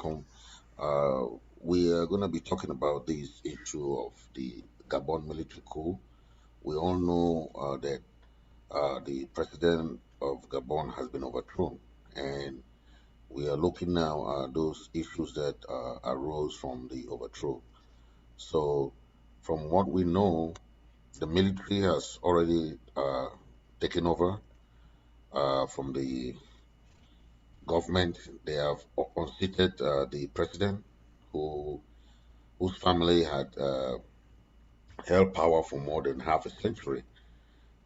welcome. Uh, we are going to be talking about this issue of the Gabon military coup. We all know that the president of Gabon has been overthrown, and we are looking now at those issues that arose from the overthrow. So, from what we know, the military has already taken over from the government. They have unseated the president, who whose family had held power for more than half a century,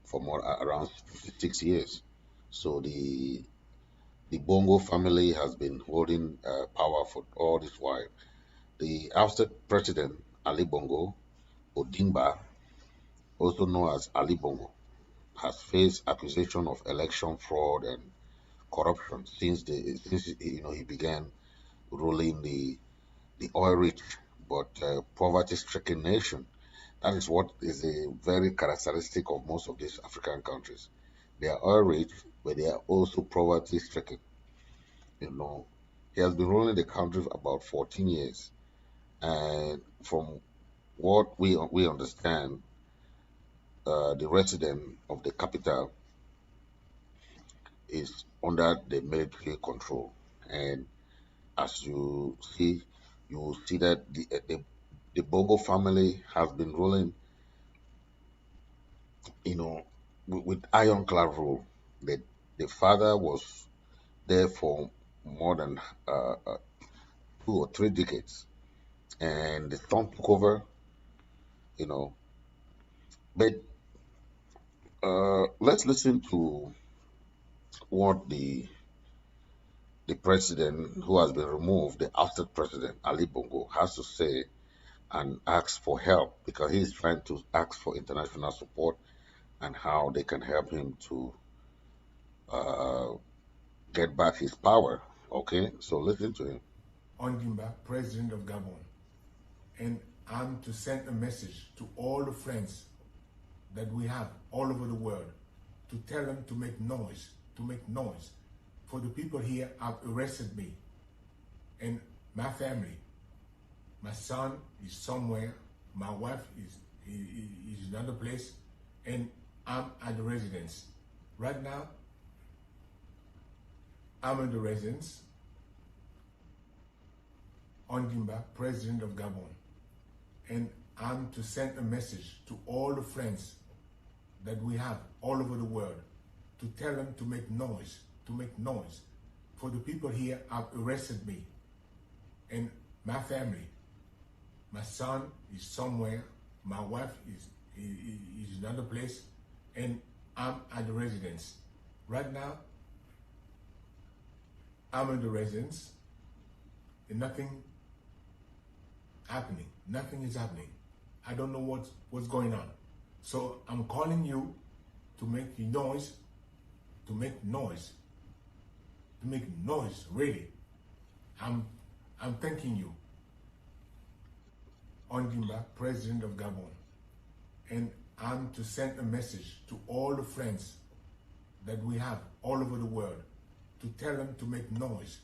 for more around 56 years. So the Bongo family has been holding power for all this while. The ousted president Ali Bongo Odimba, also known as Ali Bongo, has faced accusation of election fraud and corruption since he began ruling the oil-rich but poverty-stricken nation. That is what is a very characteristic of most of these African countries. They are oil rich, but they are also poverty stricken. You know, he has been ruling the country for about 14 years, and from what we understand, the resident of the capital is under the military control. And as you will see that the Bongo family has been ruling, you know, with ironclad rule. The father was there for more than 2 or 3 decades, and the son took over, you know. But let's listen to what the president who has been removed, the ousted president Ali Bongo, has to say and ask for help, because he is trying to ask for international support and how they can help him to uh, get back his power. Okay, so listen to him. Nguema, president of Gabon, and I'm to send a message to all the friends that we have all over the world to tell them to make noise. For the people here have arrested me and my family. My son is somewhere, my wife is in another place, and I'm at the residence. Right now, I'm in the residence. Nguema, president of Gabon, and I'm to send a message to all the friends that we have all over the world to tell them to make noise. For the people here have arrested me and my family. My son is somewhere, my wife is in another place, and I'm at the residence. Right now, I'm in the residence and nothing is happening. I don't know what's going on. So I'm calling you to make noise, really. I'm thanking you. Nguema, president of Gabon, and I'm to send a message to all the friends that we have all over the world to tell them to make noise.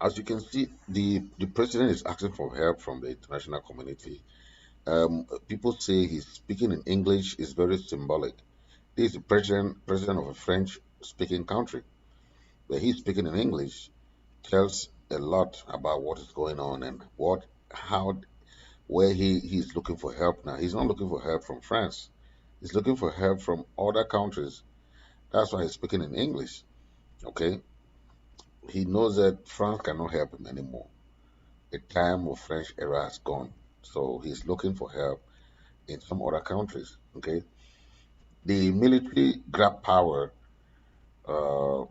As you can see, the president is asking for help from the international community. People say he's speaking in English is very symbolic. He is the president of a French-speaking country, but he's speaking in English tells a lot about what is going on and where he's looking for help now. He's not looking for help from France. He's looking for help from other countries. That's why he's speaking in English. Okay, he knows that France cannot help him anymore. The time of French era has gone. So he's looking for help in some other countries. Okay, the military grabbed power uh,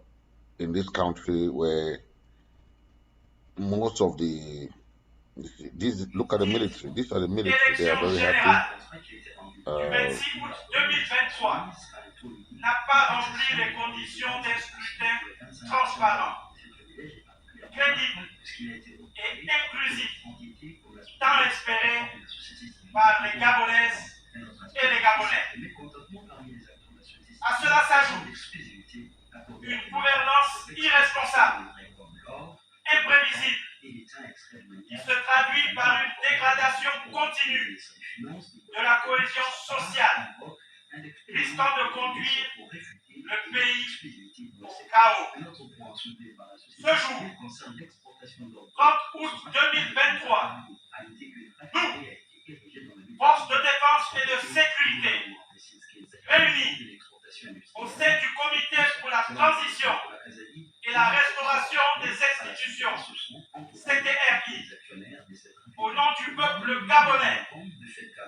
in this country where most of look at the military. These are the military. They are very happy. Du Uh, 26 août 2023 n'a pas rempli les conditions d'un scrutin transparent, crédible et inclusif, tant espéré par les Gabonaises et les Gabonais. À cela s'ajoute une gouvernance irresponsable, imprévisible qui se traduit par une dégradation continue de la cohésion sociale, risquant de conduire le pays au chaos. Ce jour, 30 août 2023, nous, forces de défense et de sécurité, réunis au sein du Comité pour la transition et la restauration des institutions, CTRI, au nom du peuple gabonais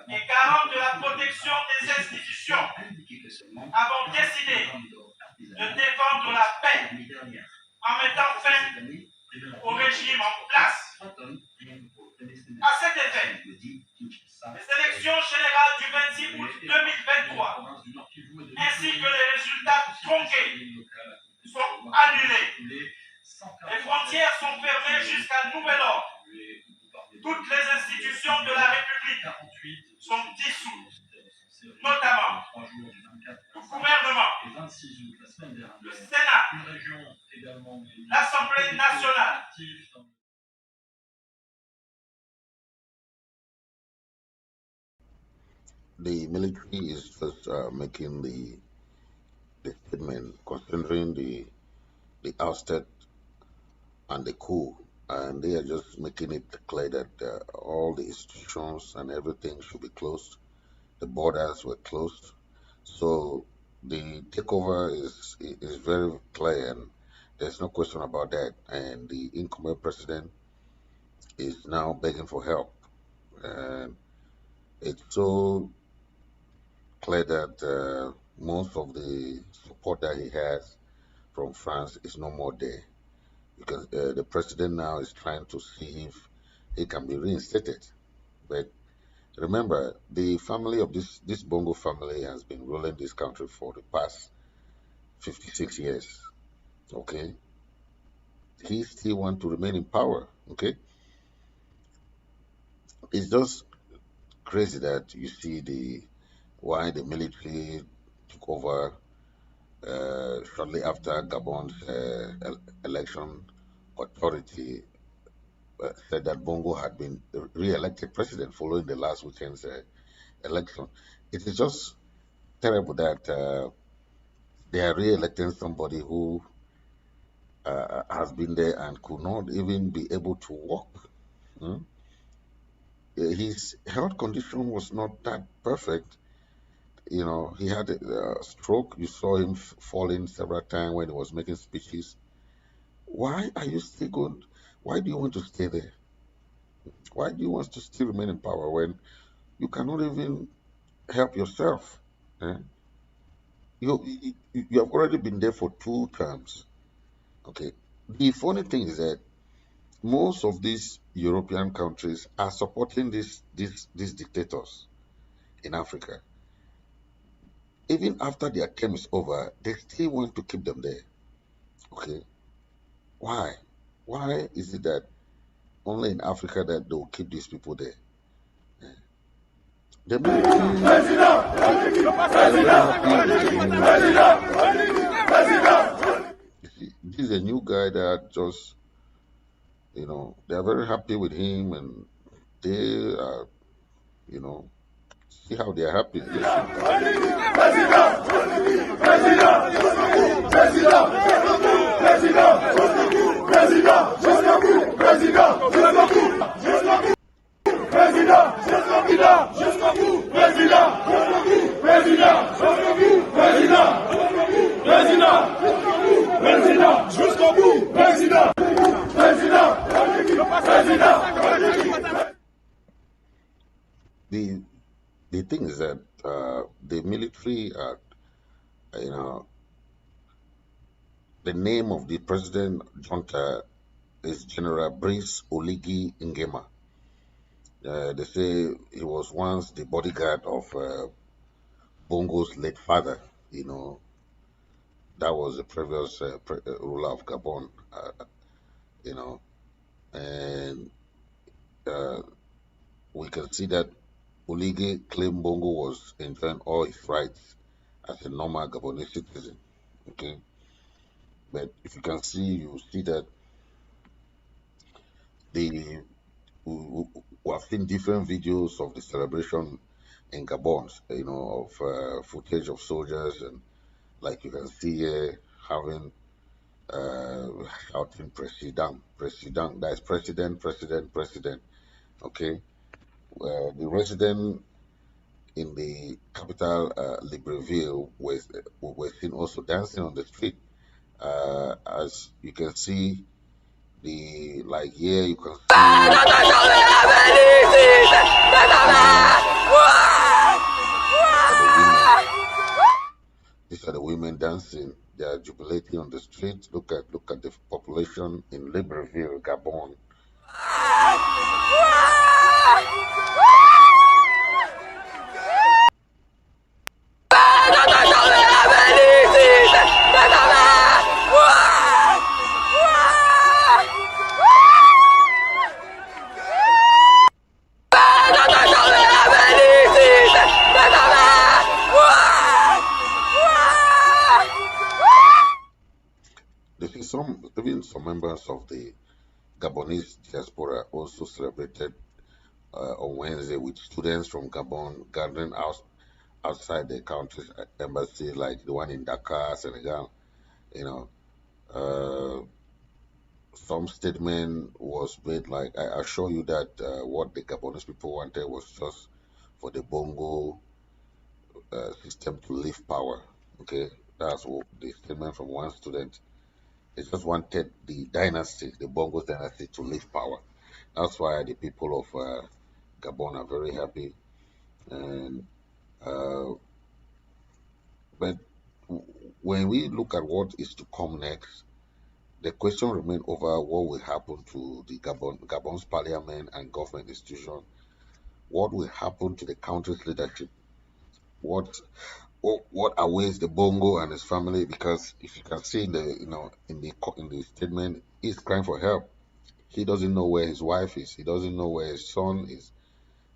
et garant de la protection des institutions, avons décidé de défendre la paix en mettant fin au régime en place. À cet effet, les élections générales du 26 août 2023, ainsi que les résultats tronqués, sont annulés. Les frontières sont fermées jusqu'à nouvel ordre. Toutes les institutions de la République sont dissoutes, notamment le gouvernement, le Sénat, l'Assemblée nationale. The military is just making the statement considering the ousted and the coup, and they are just making it clear that all the institutions and everything should be closed. The borders were closed, so the takeover is very clear, and there's no question about that. And the incumbent president is now begging for help, and it's so clear that most of the support that he has from France is no more there because the president now is trying to see if he can be reinstated. But remember, the family of this Bongo family has been ruling this country for the past 56 years. Okay, he still want to remain in power. Okay, it's just crazy that you see the why the military took over shortly after Gabon's election authority said that Bongo had been re-elected president following the last weekend's election. It is just terrible that they are re-electing somebody who has been there and could not even be able to walk. Hmm? His health condition was not that perfect. You know, he had a stroke. You saw him falling several times when he was making speeches. Why are you still going? Why do you want to stay there? Why do you want to still remain in power when you cannot even help yourself? Eh? You have already been there for 2 terms. Okay. The funny thing is that most of these European countries are supporting these dictators in Africa. Even after their term is over, they still want to keep them there. Okay. Why? Why is it that only in Africa that they will keep these people there? The military, they're very happy with this is a new guy that just, they're very happy with him and they are, you know, see how they're happy. The the thing is that the military, the name of the president junta is General Brice Oligui Nguema. They say he was once the bodyguard of Bongo's late father. You know, that was the previous ruler of Gabon. You know, and uh, we can see that Oligui claimed Bongo was enjoying all his rights as a normal Gabonese citizen. Okay, but if you can see, you see that the we have seen different videos of the celebration in Gabon, of footage of soldiers, and like you can see here, having uh, shouting "President, President." That is President, President, President. Okay, the resident in the capital, Libreville, were seen also dancing on the street. As you can see, the like here you can these are the women dancing. They are jubilating on the street. Look at the population in Libreville, Gabon. This is even some members of the Gabonese diaspora also celebrated on Wednesday with students from Gabon gathering outside the country's embassy, like the one in Dakar, Senegal. You know, uh, some statement was made like I assure you that what the Gabonese people wanted was just for the Bongo system to leave power. Okay, that's what the statement from one student. They just wanted the dynasty, the Bongo dynasty, to leave power. That's why the people of Gabon are very happy. And uh, but when we look at what is to come next, the question remains over what will happen to the Gabon's parliament and government institution. What will happen to the country's leadership? What awaits the Bongo and his family? Because if you can see in the in the statement, he's crying for help. He doesn't know where his wife is. He doesn't know where his son is.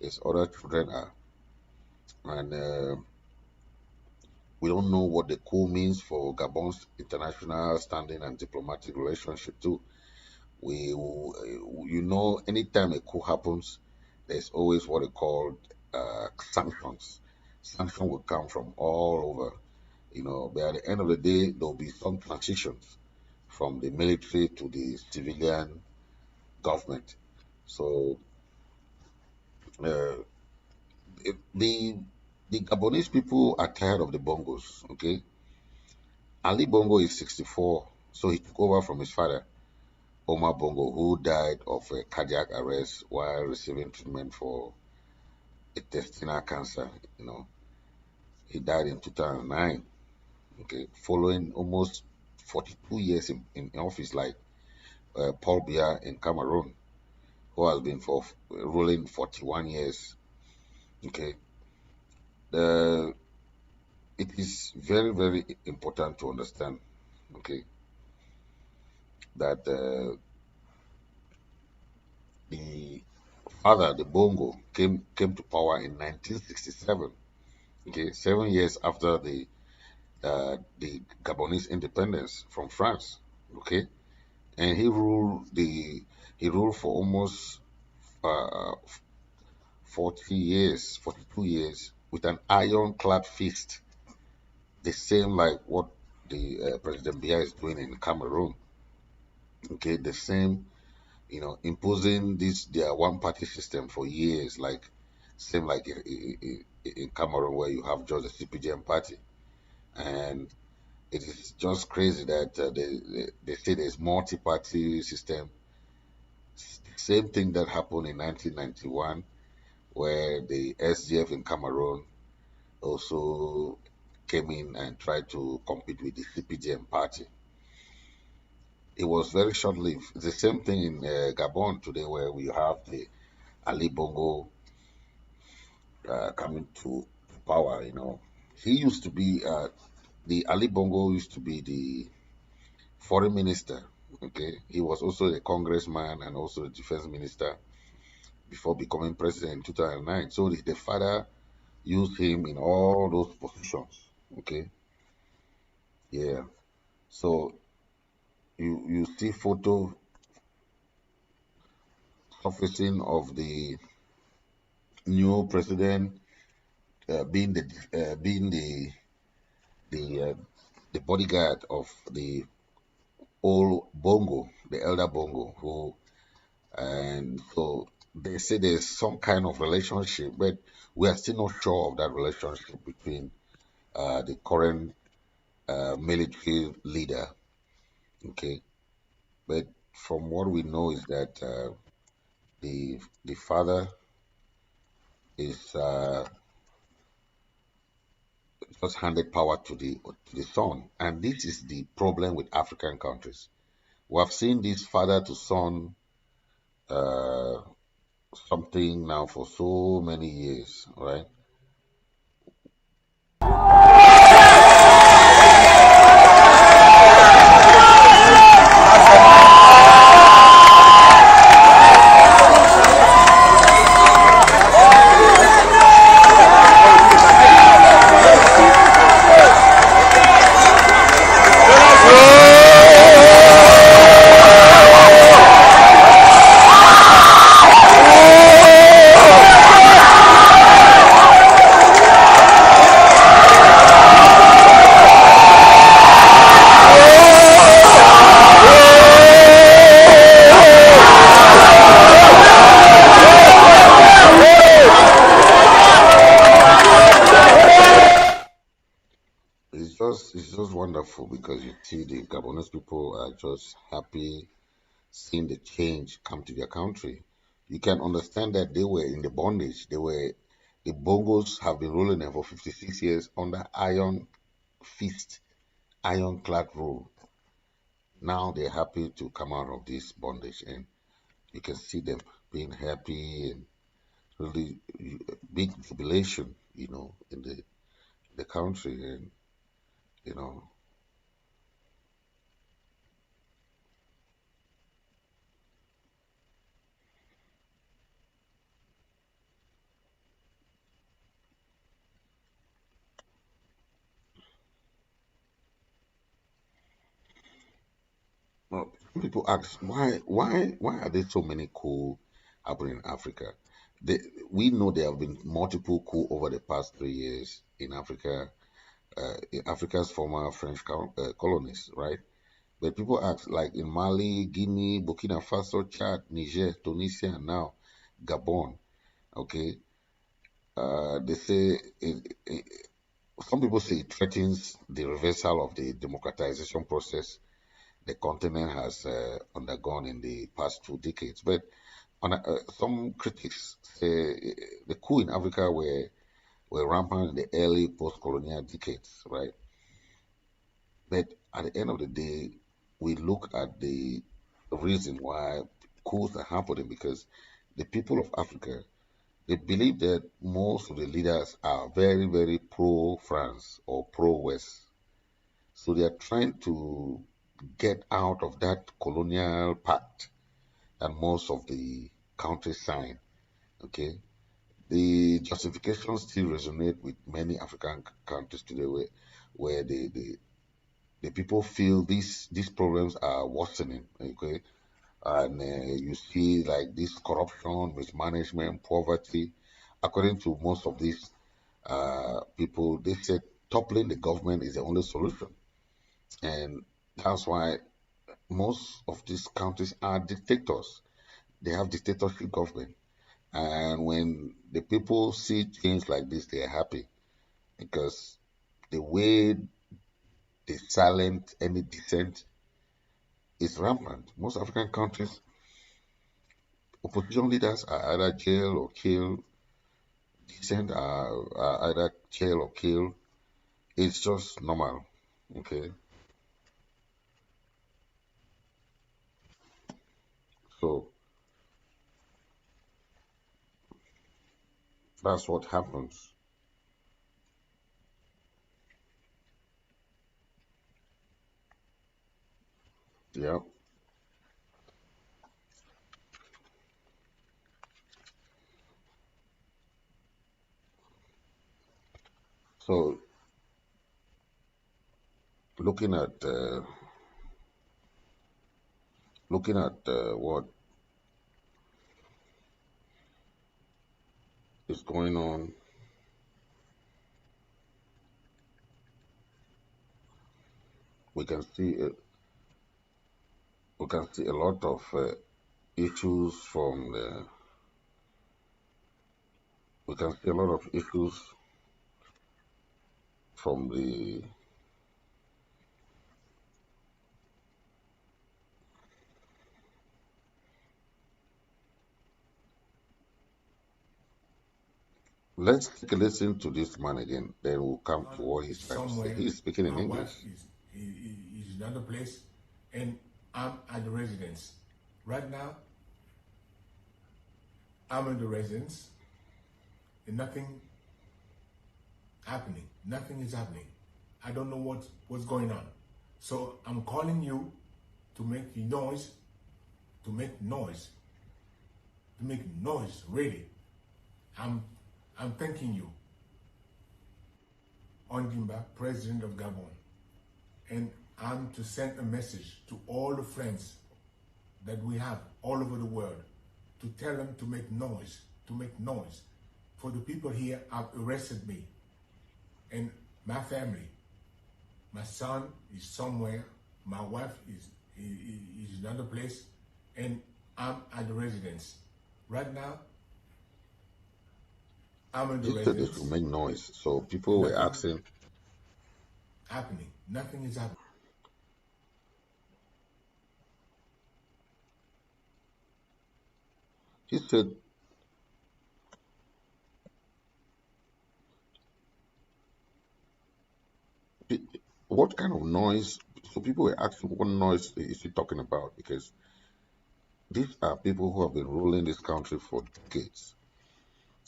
His other children are, and we don't know what the coup means for Gabon's international standing and diplomatic relationship too. Anytime a coup happens, there's always what they call sanctions. Sanctions will come from all over, but at the end of the day, there'll be some transitions from the military to the civilian government. So uh, the Gabonese people are tired of the Bongos. Okay, Ali Bongo is 64, so he took over from his father, Omar Bongo, who died of a cardiac arrest while receiving treatment for intestinal cancer. You know, he died in 2009. Okay, following almost 42 years in office, like Paul Biya in Cameroon, who has been for ruling 41 years. Okay, the it is very very important to understand. Okay, that the father, the Bongo, came to power in 1967. Okay, 7 years after the Gabonese independence from France. Okay, and he ruled for almost uh, 40 years, 42 years with an ironclad fist, the same like what the President Biya is doing in Cameroon. Okay, the same, imposing this their one party system for years, like same like in Cameroon where you have just the CPGM party, and it is just crazy that they say there's multi-party system. Same thing that happened in 1991, where the SDF in Cameroon also came in and tried to compete with the CPGM party. It was very short-lived. It's the same thing in Gabon today, where we have the Ali Bongo coming to power. He used to be the Ali Bongo used to be the foreign minister. Okay, he was also a congressman and also a defense minister before becoming president in 2009. So the father used him in all those positions. Okay, yeah. So you see surfacing of the new president being the uh, the bodyguard of the old Bongo, the elder Bongo, who and so they say there's some kind of relationship, but we are still not sure of that relationship between the current military leader. Okay, but from what we know is that the father is just handed power to the son, and this is the problem with African countries. We have seen this father to son uh, something now for so many years, right? It's just wonderful because you see the Gabonese people are just happy seeing the change come to their country. You can understand that they were in the bondage. The Bongos have been ruling them for 56 years under iron fist, ironclad rule. Now they're happy to come out of this bondage, and you can see them being happy and really big jubilation, in the country, and you know. Well, people ask why are there so many coups happening in Africa? They, we know there have been multiple coups over the past 3 years in Africa's former French colonies, right? But people ask, like in Mali, Guinea, Burkina Faso, Chad, Niger, Tunisia, and now Gabon. Okay, they say some people say it threatens the reversal of the democratization process the continent has undergone in the past 2 decades. But some critics say the coup in Africa were rampant in the early post-colonial decades, right? But at the end of the day, we look at the reason why coups are happening because the people of Africa they believe that most of the leaders are very, very pro-France or pro-West. So they are trying to get out of that colonial pact that most of the countries sign. Okay, the justifications still resonate with many African countries today, where the people feel these problems are worsening. Okay, and you see like this corruption, mismanagement, poverty. According to most of these people, they said toppling the government is the only solution, and that's why most of these countries are dictators. They have dictatorship government. And when the people see change like this, they are happy because the way they silence any dissent is rampant. Most African countries, opposition leaders are either jailed or killed, dissent are either jailed or killed. It's just normal. Okay, so that's what happens. Yeah. So looking at what is going on. We can see a lot of issues from the. We can see a lot of issues from the. Let's take a listen to this man again. Then we'll come to what he's trying to say. Somewhere, He's speaking in my English. wife is in another place, and I'm at the residence. Right now, I'm in the residence, and nothing happening. Nothing is happening. I don't know what's going on. So I'm calling you to make noise, to make noise, to make noise, really. I'm thanking you. Nguema, President of Gabon. And I'm to send a message to all the friends that we have all over the world to tell them to make noise, For the people here have arrested me and my family. My son is somewhere, my wife is in another place, and I'm at the residence. Right now, I'm in the He said this residence. will make noise. So people were asking. Happening. Nothing is happening. He said, what kind of noise? So people were asking, what noise is he talking about? Because these are people who have been ruling this country for decades.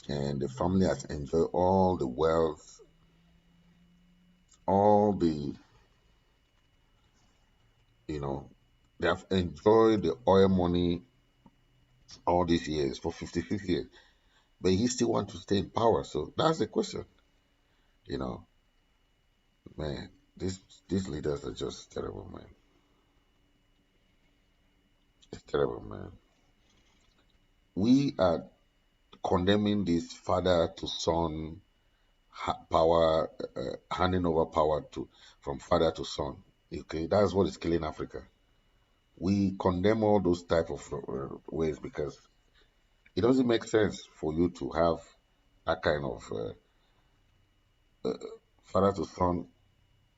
And the family has enjoyed all the wealth, all the, they have enjoyed the oil money all these years, for 56 years. But he still wants to stay in power. So that's the question. Man, these leaders are just terrible, man. It's terrible, man. We are condemning this father to son power, handing over power from father to son. Okay, that's what is killing Africa. We condemn all those type of ways because it doesn't make sense for you to have that kind of father to son.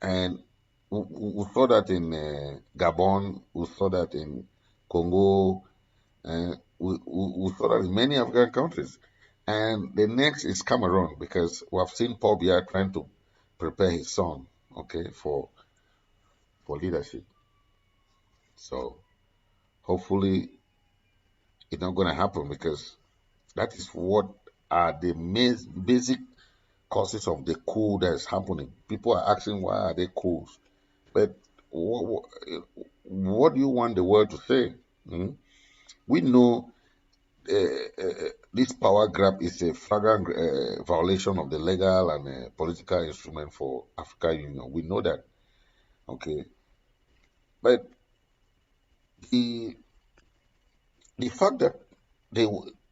And we saw that in Gabon, we saw that in Congo, and we saw that in many African countries. And the next is Cameroon because we have seen Paul Biya trying to prepare his son, okay, for leadership. So hopefully it's not going to happen because that is what are the basic causes of the coup that is happening. People are asking why are they coups, but what do you want the world to say? Hmm? We know this power grab is a flagrant violation of the legal and political instrument for African Union. We know that, okay. But the fact that they,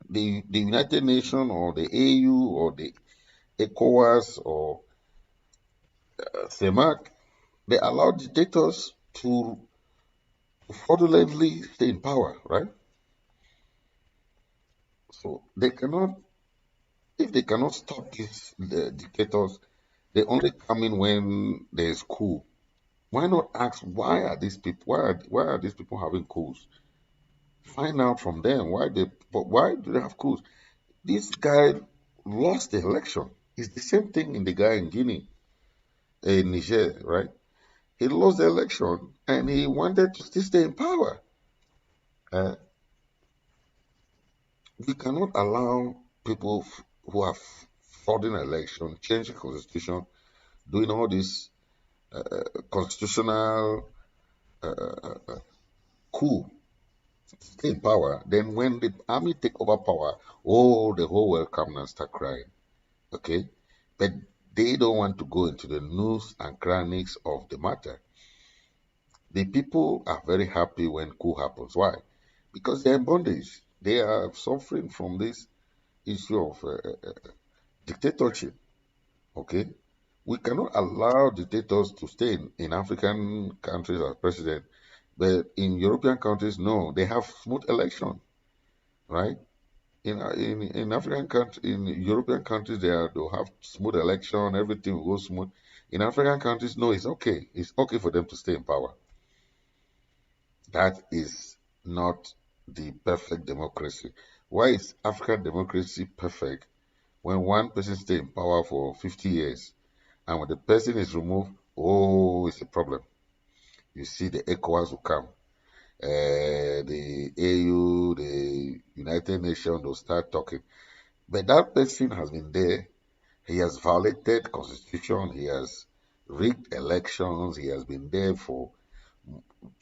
the United Nations or the AU or the ECOWAS or CEMAC, they allow dictators to fraudulently stay in power, right? So they cannot, if they cannot stop these dictators, they only come in when there's coup. Why not ask why are these people why are these people having coups? Find out from them why do they have coups? This guy lost the election. It's the same thing in the guy in Guinea, in Niger, right? He lost the election and he wanted to still stay in power. Uh, we cannot allow people who have fraudulent election, change the constitution, doing all this constitutional coup, stay in power. Then when the army take over power, oh, the whole world come and start crying. Okay, but they don't want to go into the nooks and crannies of the matter. The people are very happy when coup happens. Why? Because they're in bondage. They are suffering from this issue of dictatorship. Okay, we cannot allow dictators to stay in African countries as president, but in European countries, no, they have smooth election, right? In African country, in European countries, they'll have smooth election, everything will go smooth. In African countries, no, it's okay. It's okay for them to stay in power. That is not the perfect democracy. Why is African democracy perfect when one person stay in power for 50 years and when the person is removed, oh, it's a problem. You see the ECOWAS will come. The AU, the United Nations will start talking. But that person has been there. He has violated constitution. He has rigged elections. He has been there for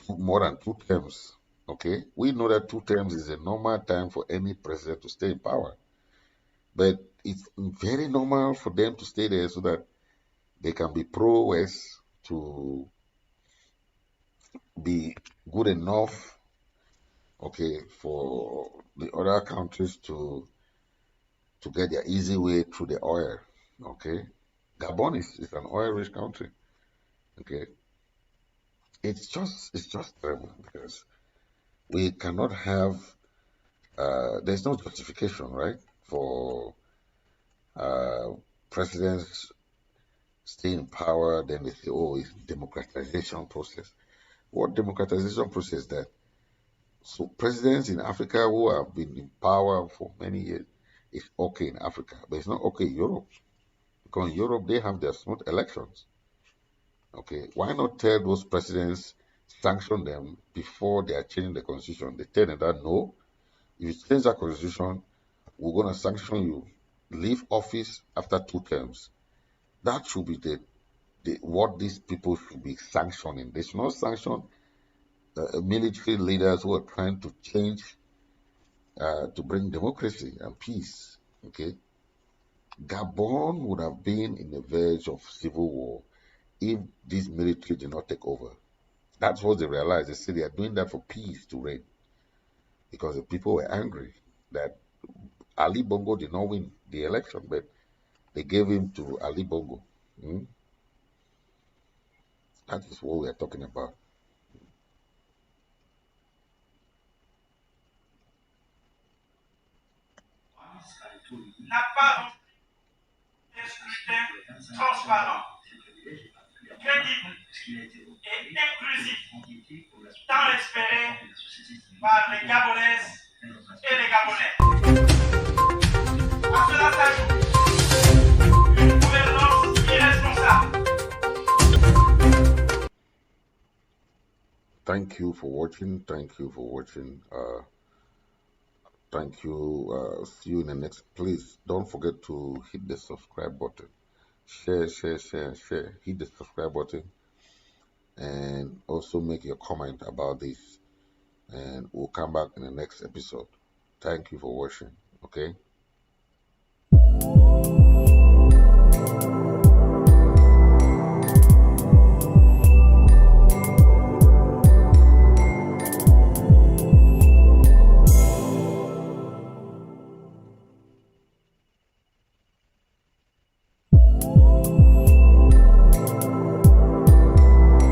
more than 2 terms. Okay, we know that 2 terms is a normal time for any president to stay in power, but it's very normal for them to stay there so that they can be pro-West, to be good enough, okay, for the other countries to get their easy way through the oil. Okay, Gabon is an oil-rich country. Okay, it's just terrible because we cannot have. There's no justification, right, for uh, presidents stay in power. Then they say, "Oh, it's democratization process." What democratization process that? So presidents in Africa who have been in power for many years, it's okay in Africa, but it's not okay in Europe. Because in Europe they have their smooth elections. Okay, why not tell those presidents, sanction them before they are changing the constitution? They tell them that no, if you change that constitution, we're gonna sanction you. Leave office after 2 terms. That should be the what these people should be sanctioning. They should not sanction military leaders who are trying to change to bring democracy and peace. Okay, Gabon would have been in the verge of civil war if this military did not take over. That's what they realized. They said they are doing that for peace to reign because the people were angry that Ali Bongo did not win the election, but they gave him to Ali Bongo. Mm? That is what we are talking about. N'a pas un scrutin transparent, crédible et inclusif, tant espéré par les Gabonaises et les Gabonais. À cela s'ajoute une gouvernance irresponsable. Thank you for watching. Thank you for watching. Thank you. See you in the next. Please don't forget to hit the subscribe button. Share, share, share, share. Hit the subscribe button and also make your comment about this. And we'll come back in the next episode. Thank you for watching. Okay.